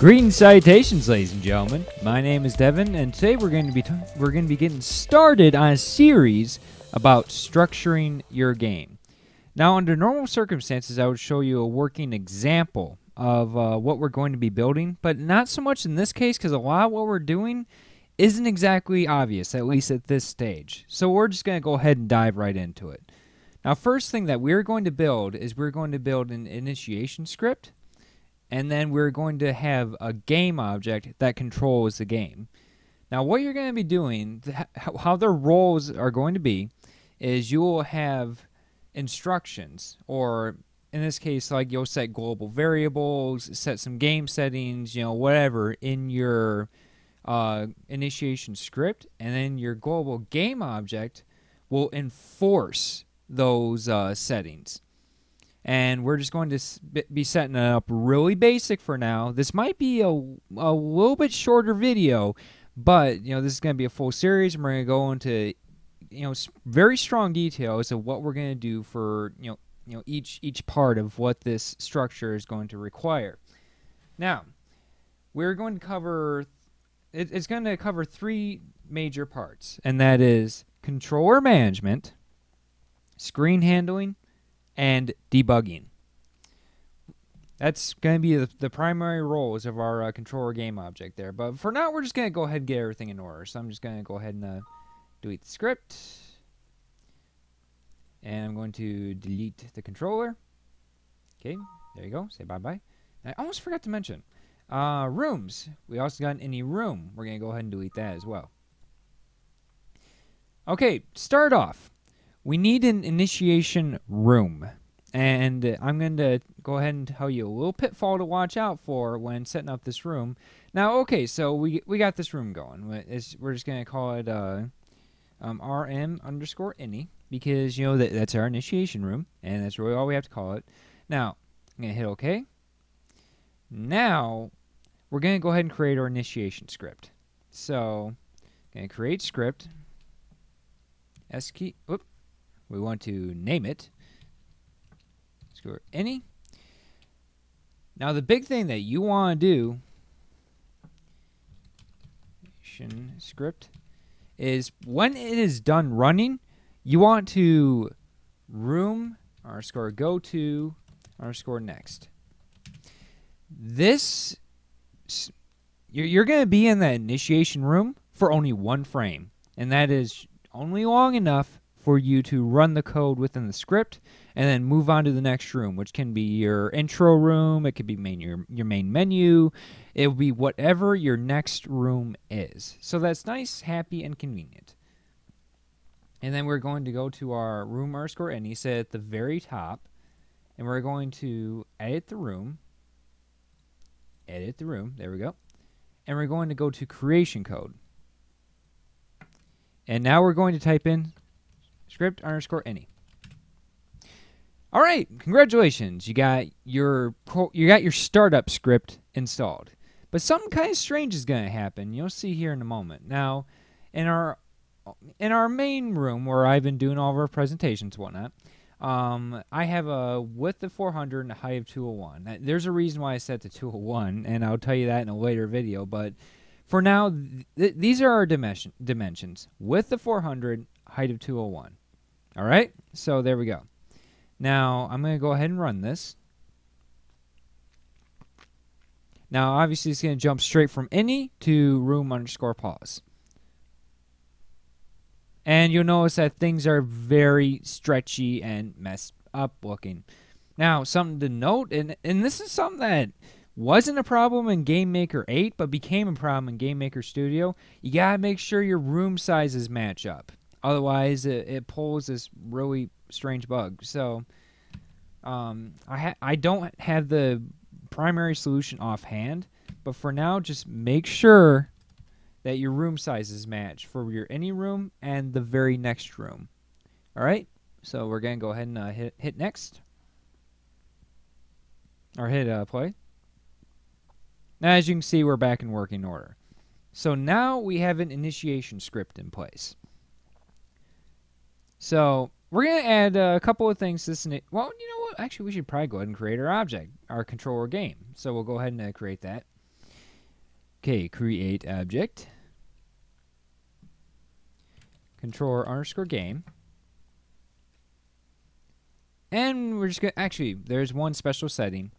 Greetings, salutations, ladies and gentlemen. My name is Devin, and today we're going to be getting started on a series about structuring your game. Now, under normal circumstances, I would show you a working example of what we're going to be building, but not so much in this case because a lot of what we're doing isn't exactly obvious, at least at this stage. So we're just going to go ahead and dive right into it. Now, first thing that we're going to build is we're going to build an initiation script. And then we're going to have a game object that controls the game. Now, what you're going to be doing, how the roles are going to be, is you will have instructions, or in this case, like you'll set global variables, set some game settings, whatever, in your initiation script, and then your global game object will enforce those settings. And we're just going to be setting it up really basic for now. This might be a little bit shorter video, but this is going to be a full series, and we're going to go into very strong details of what we're going to do for each part of what this structure is going to require. Now, we're going to cover it's going to cover three major parts, and that is controller management, screen handling, and debugging. That's going to be the primary roles of our controller game object there. But for now, we're just going to go ahead and get everything in order. So I'm just going to go ahead and delete the script. And I'm going to delete the controller. Okay, there you go. Say bye-bye. I almost forgot to mention rooms. We also got any room. We're going to go ahead and delete that as well. Okay, start off. We need an initiation room, and I'm going to go ahead and tell you a little pitfall to watch out for when setting up this room. Now, okay, so we got this room going. We're just going to call it rm_any because that's our initiation room, and that's really all we have to call it. Now, I'm going to hit OK. Now, we're going to go ahead and create our initiation script. So, I'm going to create script. SKey. Whoop. We want to name it any. Now the big thing that you want to do script is when it is done running, you want to room_go_to_next. This you're going to be in that initiation room for only one frame, and that is only long enough for you to run the code within the script and then move on to the next room, which can be your intro room, it could be your main menu, it will be whatever your next room is. So that's nice, happy, and convenient. And then we're going to go to our room_any, set at the very top, and we're going to edit the room, there we go, and we're going to go to creation code. And now we're going to type in script_any. All right, congratulations. You got your startup script installed. But something kind of strange is going to happen. You'll see here in a moment. Now, in our main room where I've been doing all of our presentations and whatnot, I have a width of 400 and a height of 201. There's a reason why I set to 201, and I'll tell you that in a later video. But for now, these are our dimensions. Width of 400, height of 201. All right, so there we go. Now, I'm going to go ahead and run this. Now, obviously, it's going to jump straight from any to room_pause. And you'll notice that things are very stretchy and messed up looking. Now, something to note, and this is something that wasn't a problem in GameMaker 8, but became a problem in GameMaker Studio. You got to make sure your room sizes match up. Otherwise, it pulls this really strange bug. So, I don't have the primary solution offhand, but for now, just make sure that your room sizes match for your any room and the very next room. All right, so we're going to go ahead and hit next. Or hit play. Now, as you can see, we're back in working order. So now we have an initiation script in place. So we're going to add a couple of things to this. Well, you know what? Actually, we should probably go ahead and create our object, our controller game. So we'll go ahead and create that. Okay, create object, controller underscore game. And we're just going to, actually, there's one special setting.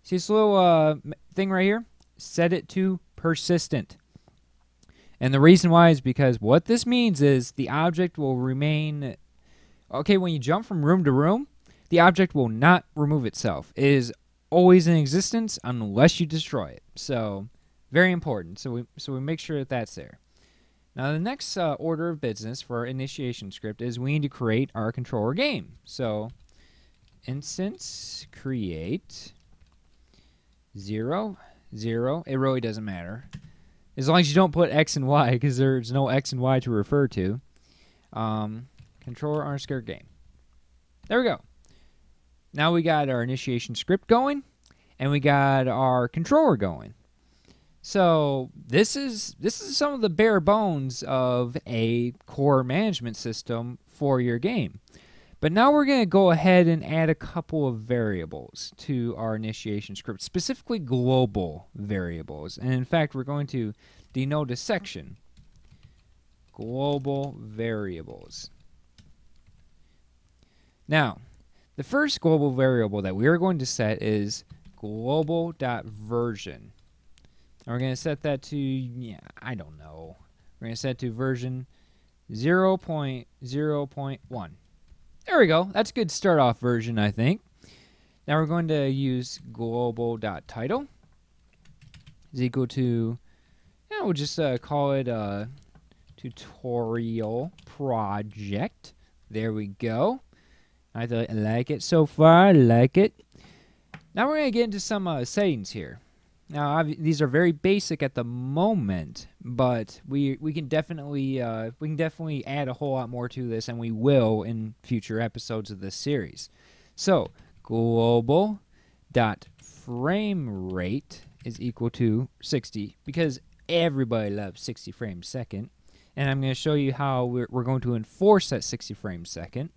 See this little thing right here? Set it to persistent. And the reason why is because what this means is the object will remain, okay, when you jump from room to room, the object will not remove itself. It is always in existence unless you destroy it. So, very important. So we make sure that that's there. Now, the next order of business for our initiation script is we need to create our controller game. So, instance create 0, 0. It really doesn't matter. As long as you don't put X and Y, because there's no X and Y to refer to. Controller underscore game. There we go. Now we got our initiation script going, and we got our controller going. So this is some of the bare bones of a core management system for your game. But now we're going to go ahead and add a couple of variables to our initiation script, specifically global variables. And in fact, we're going to denote a section, global variables. Now, the first global variable that we are going to set is global.version. And we're going to set that to, I don't know. We're going to set it to version 0.0.1. There we go. That's a good start off version, I think. Now we're going to use global.title is equal to, we'll just call it a tutorial project. There we go. I like it so far. I like it. Now we're going to get into some settings here. Now these are very basic at the moment, but we can definitely add a whole lot more to this, and we will in future episodes of this series. So global dot frame rate is equal to 60 because everybody loves 60 frames second, and I'm going to show you how we're going to enforce that 60 frames second.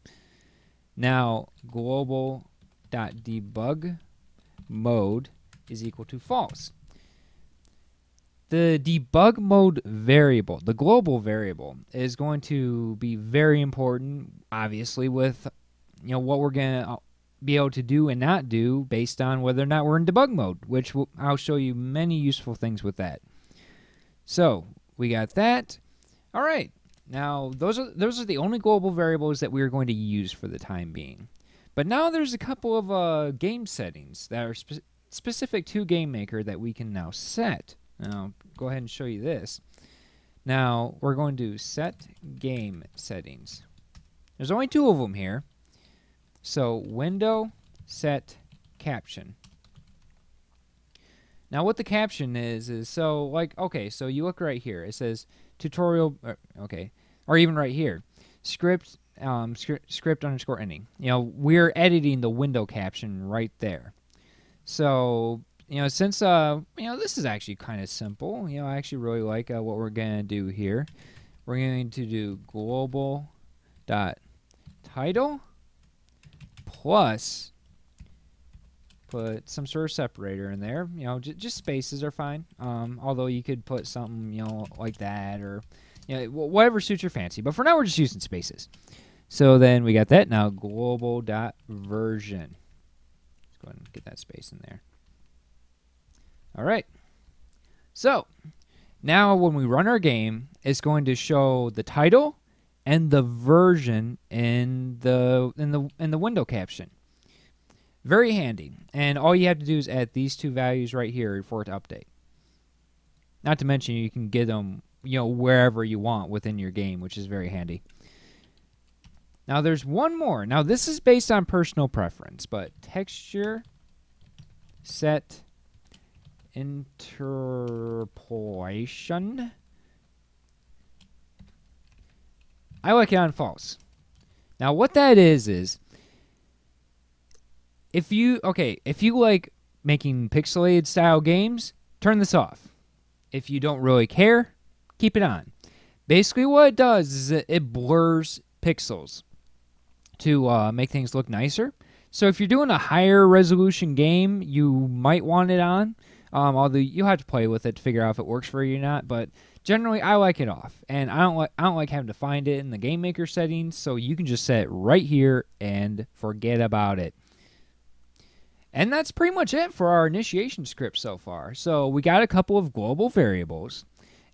Now global dot debug mode is equal to false. The debug mode variable, the global variable, is going to be very important, obviously, with what we're going to be able to do and not do based on whether or not we're in debug mode, which I'll show you many useful things with that. So we got that. All right. Now those are the only global variables that we are going to use for the time being. But now there's a couple of game settings that are specific to GameMaker that we can now set. I'll go ahead and show you this. Now we're going to set game settings. There's only 2 of them here. So window set caption. Now what the caption is so like, okay, so you look right here. It says tutorial, or even right here, script underscore ending. We're editing the window caption right there. So, since, this is actually kind of simple, I actually really like what we're going to do here. We're going to do global.title plus put some sort of separator in there. Just spaces are fine. Although you could put something, like that or, whatever suits your fancy. But for now, we're just using spaces. So then we got that. Now global.version. Go ahead and get that space in there. All right. So now when we run our game, it's going to show the title and the version in the window caption. Very handy. And all you have to do is add these 2 values right here for it to update. Not to mention you can get them, wherever you want within your game, which is very handy. Now there's one more. Now this is based on personal preference, but texture set interpolation. I like it on false. Now what that is if you like making pixelated style games, turn this off. If you don't really care, keep it on. Basically what it does is it blurs pixels to make things look nicer. So if you're doing a higher resolution game, you might want it on. Although you have to play with it to figure out if it works for you or not, but generally I like it off, and I don't like having to find it in the game maker settings, so you can just set it right here and forget about it. And that's pretty much it for our initiation script so far. So we got a couple of global variables,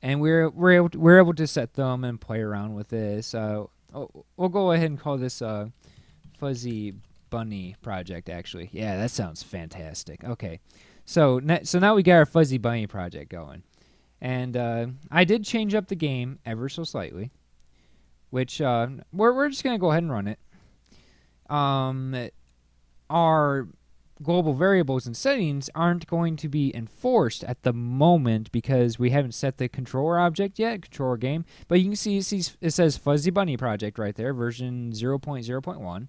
and we're able to set them and play around with this. We'll go ahead and call this Fuzzy Bunny project. Actually, yeah, that sounds fantastic. Okay, so now we got our Fuzzy Bunny project going, and I did change up the game ever so slightly, which we're just gonna go ahead and run it. Our global variables and settings aren't going to be enforced at the moment because we haven't set the controller object yet, controller game. But you can see it says Fuzzy Bunny Project right there, version 0.0.1.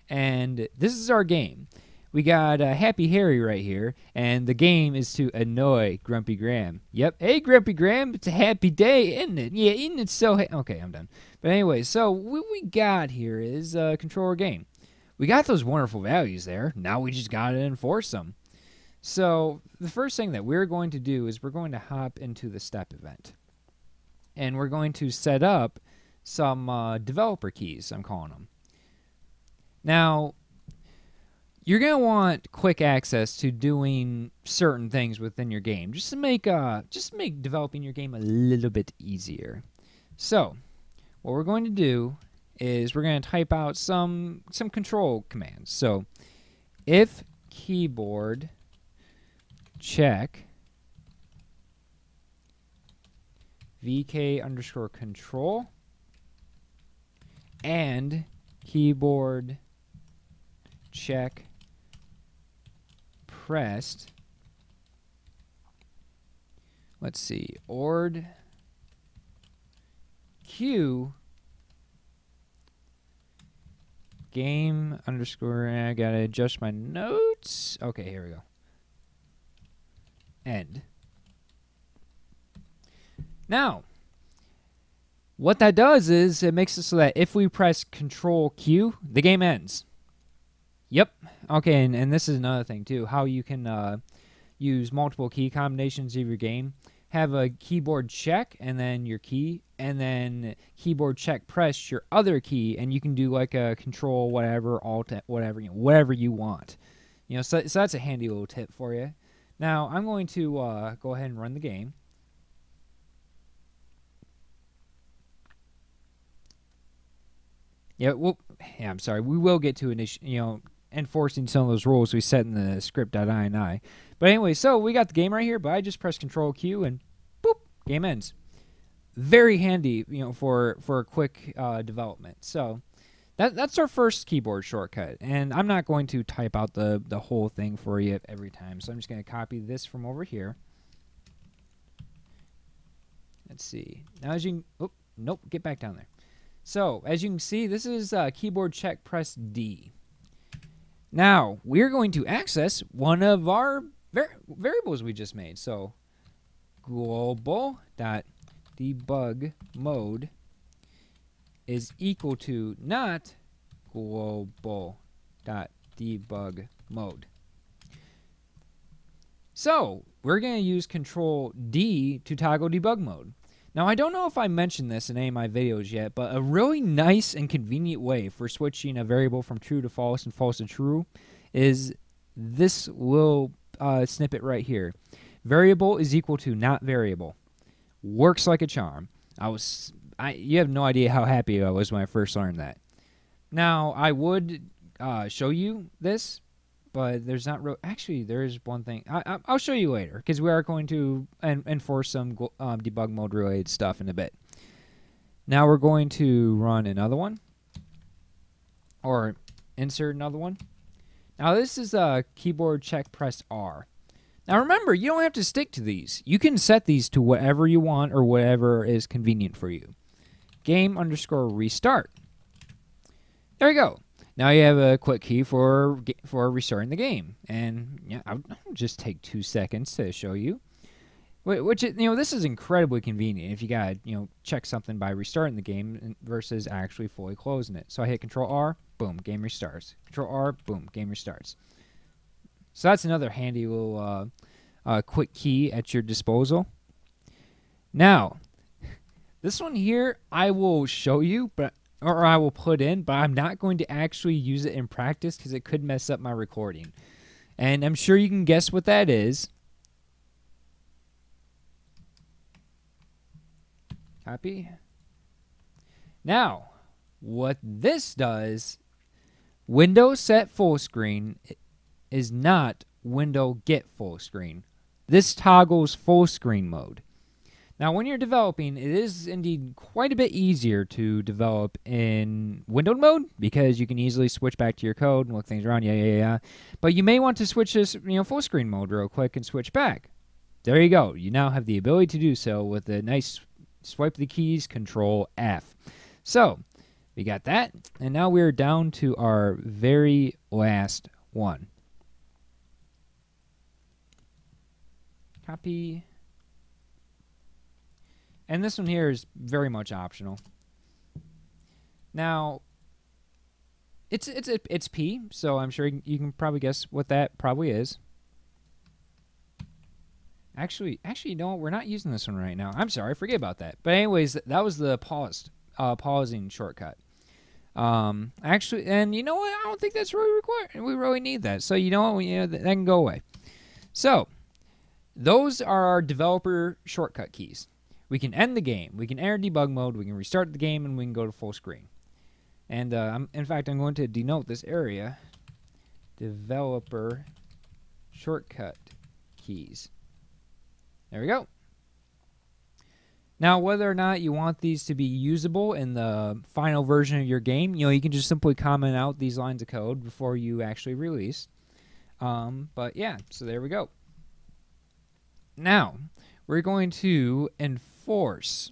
And this is our game. We got Happy Harry right here, and the game is to annoy Grumpy Graham. Yep. Hey, Grumpy Graham, it's a happy day, isn't it? Yeah, isn't it so okay, I'm done. But anyway, so what we got here is a controller game. We got those wonderful values there. Now we just got to enforce them. So the first thing that we're going to do is we're going to hop into the step event. And we're going to set up some developer keys, I'm calling them. Now, you're going to want quick access to doing certain things within your game, just to make developing your game a little bit easier. So what we're going to do is we're going to type out some control commands. So if keyboard check vk_control and keyboard check pressed, let's see, ord q game underscore, I gotta adjust my notes. Okay, here we go. End. Now, what that does is it makes it so that if we press Control Q, the game ends. Yep. Okay, and this is another thing too, how you can use multiple key combinations of your game. Have a keyboard check and then your key, and then keyboard check press your other key, and you can do like a control whatever, alt whatever, whatever you want. So that's a handy little tip for you. Now I'm going to go ahead and run the game. Yeah, I'm sorry. We will get to enforcing some of those rules we set in the script.ini. But anyway, so we got the game right here, but I just press Control Q and boop, game ends. Very handy, for a quick development. So that's our first keyboard shortcut, and I'm not going to type out the whole thing for you every time. So I'm just going to copy this from over here. Let's see. Now as you nope, get back down there. So as you can see, this is keyboard check press D. Now, we're going to access one of our variables we just made. So global.debug mode is equal to not global.debug mode. So we're going to use Control D to toggle debug mode. Now, I don't know if I mentioned this in any of my videos yet, but a really nice and convenient way for switching a variable from true to false and false to true is this little snippet right here. Variable is equal to not variable. Works like a charm. You have no idea how happy I was when I first learned that. Now, I would show you this, but there's not real. Actually, there is one thing. I'll show you later because we are going to enforce some debug mode related stuff in a bit. Now we're going to run another one, or insert another one. Now this is a keyboard check press R. Now remember, you don't have to stick to these. You can set these to whatever you want or whatever is convenient for you. Game_restart. There you go. Now you have a quick key for restarting the game, and yeah, I'll just take 2 seconds to show you. Which this is incredibly convenient if you got check something by restarting the game versus actually fully closing it. So I hit Control R, boom, game restarts. Control R, boom, game restarts. So that's another handy little quick key at your disposal. Now, this one here I will show you, or I will put in, but I'm not going to actually use it in practice because it could mess up my recording. And I'm sure you can guess what that is. Copy. Now, what this does, window set full screen is not window get full screen. This toggles full screen mode. Now, when you're developing, it is indeed quite a bit easier to develop in windowed mode because you can easily switch back to your code and look things around. Yeah. But you may want to switch this, full screen mode real quick and switch back. There you go. You now have the ability to do so with a nice swipe of the keys, Control F. So we got that, and now we're down to our very last one. Copy. And this one here is very much optional. Now, it's P, so I'm sure you can probably guess what that probably is. Actually, you know what? We're not using this one right now. I'm sorry, forget about that. But anyways, that was the pausing shortcut. Actually, and you know what? I don't think that's really required. We really need that. So you know what? That can go away. So those are our developer shortcut keys. We can end the game. We can enter debug mode. We can restart the game, and we can go to full screen. And in fact, I'm going to denote this area. Developer shortcut keys. There we go. Now, whether or not you want these to be usable in the final version of your game, you can just simply comment out these lines of code before you actually release. But yeah, so there we go. Now, we're going to enforce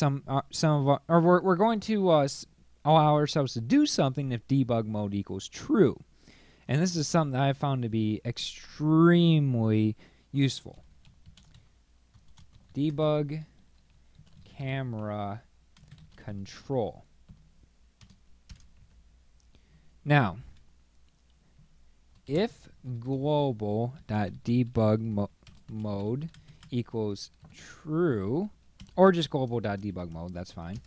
we're going to allow ourselves to do something if debug mode equals true. And this is something that I found to be extremely useful. Debug camera control. Now, if global.debug mode equals true, or just global.debug mode, that's fine.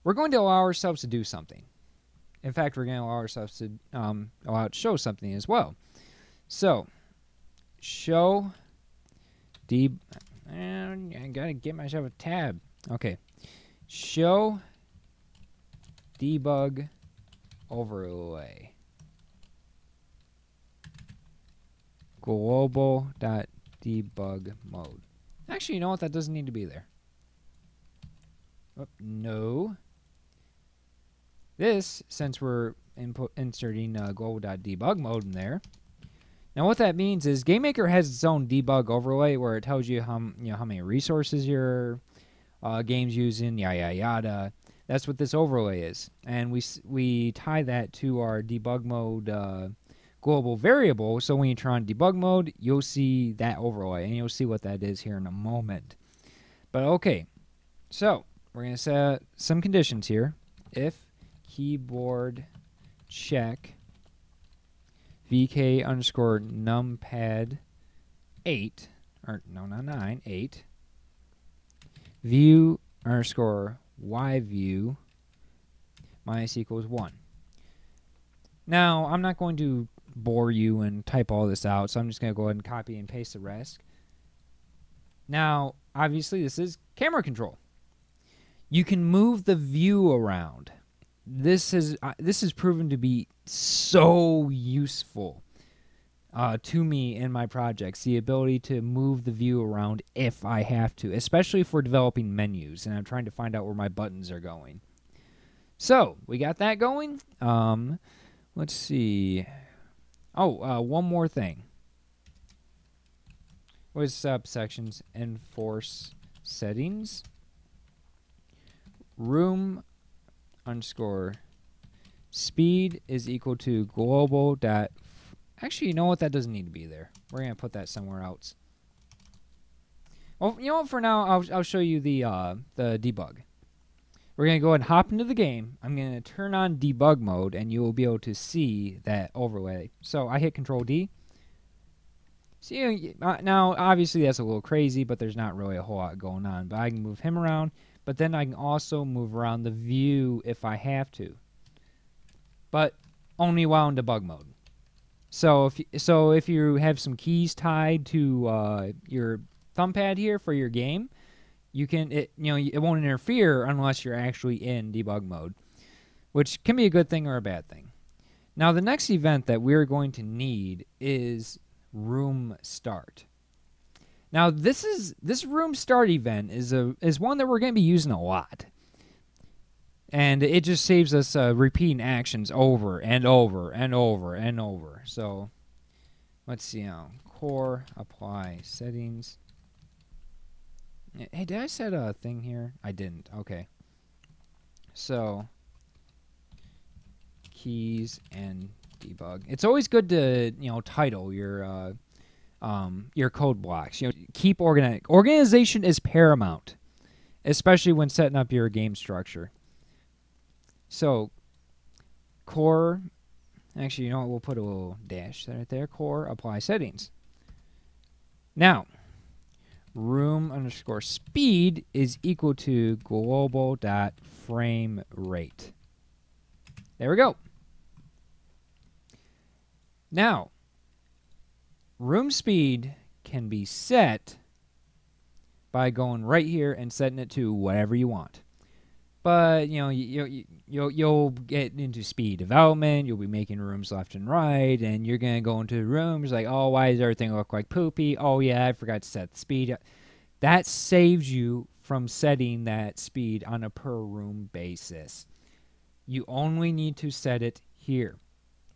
We're going to allow ourselves to do something. In fact, we're going to allow ourselves to allow it to show something as well. So, show I gotta get myself a tab. Okay. Show debug overlay. Global.debug mode. Actually, you know what? That doesn't need to be there. Oh, no. This, since we're inserting global.debug mode in there. Now, what that means is GameMaker has its own debug overlay where it tells you how many resources your game's using, yada. That's what this overlay is, and we tie that to our debug mode global variable. So when you turn on debug mode, you'll see that overlay, and you'll see what that is here in a moment. But okay, so we're gonna set some conditions here. If keyboard check vk underscore numpad 8, or no, not 9, 8, view underscore y view minus equals 1. Now, I'm not going to bore you and type all this out, so I'm just going to go ahead and copy and paste the rest. Now, obviously, this is camera control. You can move the view around. This is proven to be so useful to me in my projects, the ability to move the view around if I have to, especially for developing menus and I'm trying to find out where my buttons are going. So we got that going. Let's see. One more thing. What is subsections? Enforce settings. Room underscore speed is equal to global dot. Actually, you know what? That doesn't need to be there. We're gonna put that somewhere else. Well, you know what? For now, I'll show you the debug. We're gonna go ahead and hop into the game. I'm gonna turn on debug mode, and you will be able to see that overlay. So I hit Control D. So now, obviously, that's a little crazy, but there's not really a whole lot going on. But I can move him around, but then I can also move around the view if I have to. But only while in debug mode. So if you have some keys tied to your thumb pad here for your game, it won't interfere unless you're actually in debug mode, which can be a good thing or a bad thing. Now the next event that we're going to need is room start. Now this room start event is one that we're going to be using a lot. And it just saves us repeating actions over and over and over and over. So let's see now. Core, apply settings. Hey, did I set a thing here? I didn't. Okay. So keys and debug. It's always good to title your code blocks. Keep organized. Organization is paramount, especially when setting up your game structure. So, core, actually, you know what, we'll put a little dash right there. Core, apply settings. Now, room_speed is equal to global.frame rate. There we go. Now, room speed can be set by going right here and setting it to whatever you want. But you'll get into speed development. You'll be making rooms left and right, and you're gonna go into rooms like, oh, why does everything look like poopy? Oh yeah, I forgot to set the speed. That saves you from setting that speed on a per room basis. You only need to set it here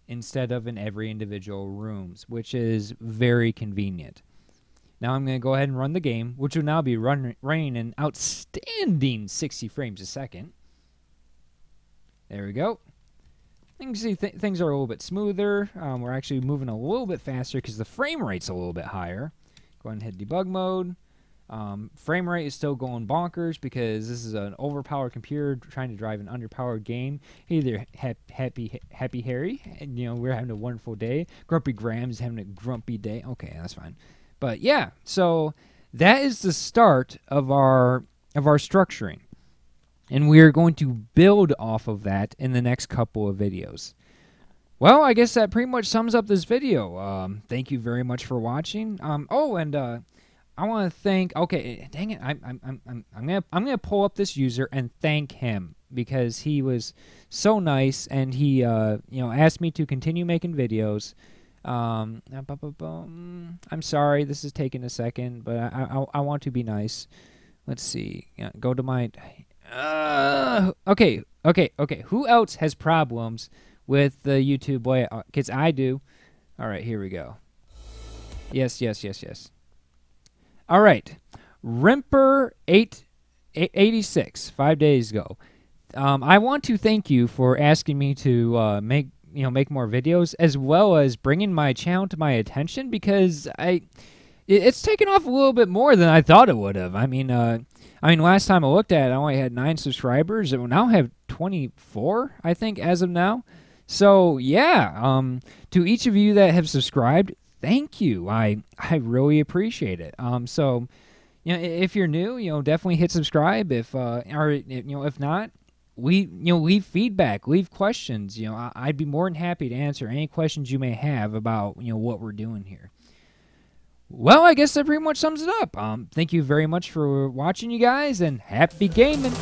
instead of in every individual rooms, which is very convenient. Now I'm going to go ahead and run the game, which will now be running an outstanding 60 frames a second. There we go. You can see things are a little bit smoother. We're actually moving a little bit faster because the frame rate's a little bit higher. Go ahead and hit debug mode. Frame rate is still going bonkers because this is an overpowered computer trying to drive an underpowered game. Hey there, Happy Harry. And, we're having a wonderful day. Grumpy Graham's having a grumpy day. Okay, that's fine. But yeah, so that is the start of our structuring. And we're going to build off of that in the next couple of videos. Well, I guess that pretty much sums up this video. Thank you very much for watching. I want to thank. Okay, dang it, I'm gonna pull up this user and thank him because he was so nice and he asked me to continue making videos. I'm sorry, this is taking a second, but I want to be nice. Let's see. Go to my. Okay. Who else has problems with the YouTube layout? Because I do. All right, here we go. Yes. All right, Rimper86, 5 days ago. I want to thank you for asking me to make more videos, as well as bringing my channel to my attention, because it's taken off a little bit more than I thought it would have. I mean, last time I looked at it, I only had 9 subscribers. It will now have 24, I think, as of now. So yeah, to each of you that have subscribed, thank you. I really appreciate it. So if you're new, definitely hit subscribe. If not, leave feedback, leave questions. I'd be more than happy to answer any questions you may have about what we're doing here. Well, I guess that pretty much sums it up. Thank you very much for watching, you guys, and happy gaming.